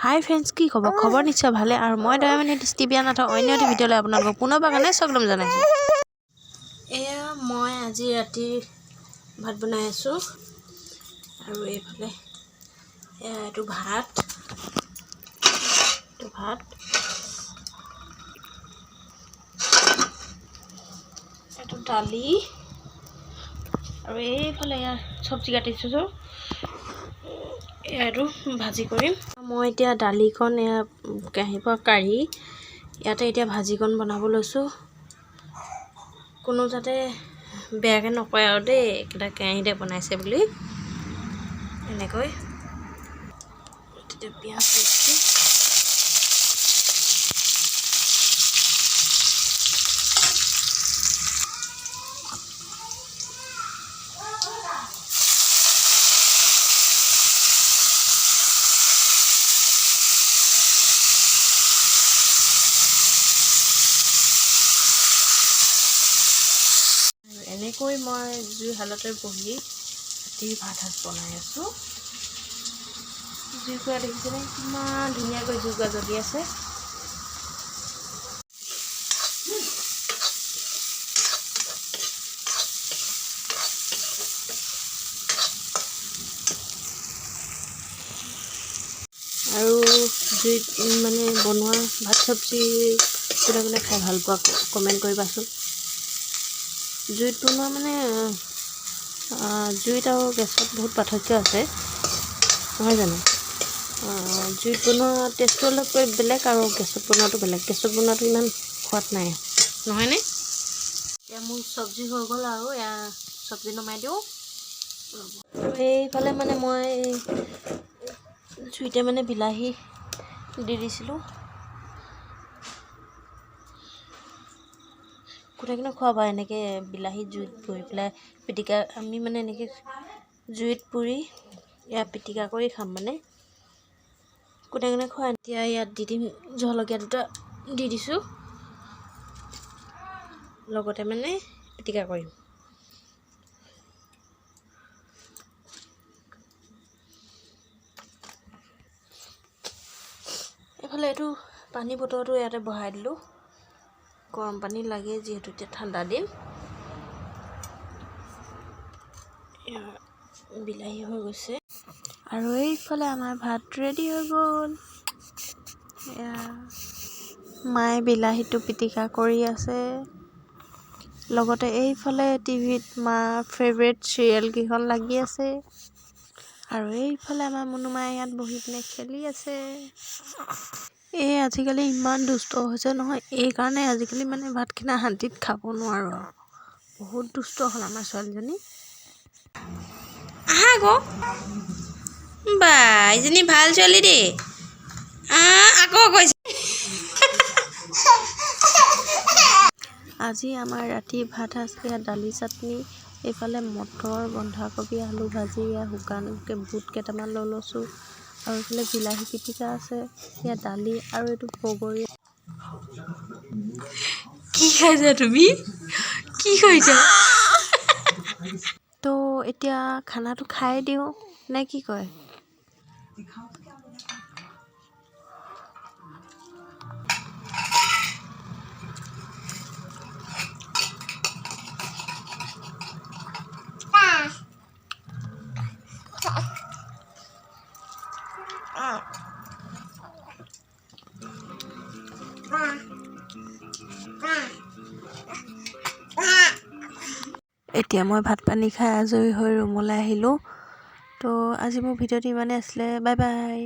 হাই friends, কি খবৰ নিশ্চয় ভালে। আৰু মই দয়ামণি টিভিয়ানাথৰ অন্য এটি ভিডিঅ'লৈ আপোনালোকক পুনৰবাৰ কাৰণে স্বাগতম জনাইছোঁ। এয়া মই আজি ৰাতি ভাত বনাই আছোঁ। আৰু এইফালে এইটো ভাত, এইটো দালি, আৰু এইফালে এয়া চব্জি কাটিছোঁ। এইটো ভাজি কৰিম। মই এতিয়া দালিকণ এয়া কাঁহীৰ পৰা কাঢ়ি ইয়াতে এতিয়া ভাজিকণ বনাব লৈছোঁ। কোনো যাতে বেয়াকৈ নকয় আৰু দেই, একেটা কেৰাহীতে বনাইছে বুলি। এনেকৈ তেতিয়া পিঁয়াজ দিছোঁ। এনেকৈ মই জুই শালতে বহি ৰাতিৰ ভাত সাজ বনাই আছোঁ। জুইকুৰা দেখিছেনে কিমান ধুনীয়াকৈ জুইকুৰা জ্বলি আছে। আৰু জুইত মানে বনোৱা ভাত চব্জি কোনে কোনে খাই ভাল পোৱা কমেণ্ট কৰিবাচোন। জুইত বনোৱা মানে জুইত আৰু গেছত বহুত পাৰ্থক্য আছে, নহয় জানো? জুইত বনোৱা টেষ্টটো অলপ বেলেগ আৰু গেছত বনোৱাটো বেলেগ। গেছত বনোৱাটো ইমান সোৱাদ নাই, নহয়নে? এতিয়া মোৰ চব্জি হৈ গ'ল আৰু এয়া চব্জি নমাই দিওঁ। এইফালে মানে মই জুইতে মানে বিলাহী দি দিছিলোঁ। কোনে কোনে খোৱা বা এনেকৈ বিলাহী জুইত পুৰি পেলাই পিটিকা। আমি মানে এনেকৈ জুইত পুৰি ইয়াত পিটিকা কৰি খাম মানে। কোনে কোনে খোৱা? এতিয়া ইয়াত দি দিম জলকীয়া দুটা দি দিছোঁ, লগতে মানে পিটিকা কৰিম। এইফালে এইটো পানী বটলটো ইয়াতে বহাই দিলোঁ। গৰম পানী লাগে যিহেতু এতিয়া ঠাণ্ডা দিন। বিলাহী হৈ গৈছে আৰু এইফালে আমাৰ ভাত ৰেডি হৈ গ'ল। এয়া মায়ে বিলাহীটো পিটিকা কৰি আছে, লগতে এইফালে টিভিত মাৰ ফেভৰেট চিৰিয়েলকেইখন লাগি আছে। আৰু এইফালে আমাৰ মুনুমাই ইয়াত বহি পিনে খেলি আছে। আজিকালি ইমান দুষ্ট হৈছে নহয়, এইকাৰণে আজিকালি মানে ভাতখিনি শান্তিত খাব নোৱাৰোঁ আৰু। বহুত দুষ্ট হ'ল আমাৰ ছোৱালীজনী। আহা আকৌ বা, এইজনী ভাল ছোৱালী দেই। আকৌ কৈছে। আজি আমাৰ ৰাতিৰ ভাত সাজ ইয়াত দালি চাটনি, এইফালে মটৰ, বন্ধাকবি, আলু ভাজি, শুকানকৈ বুট কেইটামান লৈ লৈছোঁ, আৰু এইফালে বিলাহী পিটিকা আছে, ইয়াত দালি আৰু এইটো বগৰী। কি খাইছা তুমি? কি কৰিছা? তো এতিয়া খানাটো খাই দিওঁ নে কি কয়? এতিয়া মই ভাত পানী খাই আজৰি হৈ ৰুমলৈ আহিলোঁ। তো আজি মোৰ ভিডিঅ'টো ইমানেই আছিলে। Bye bye.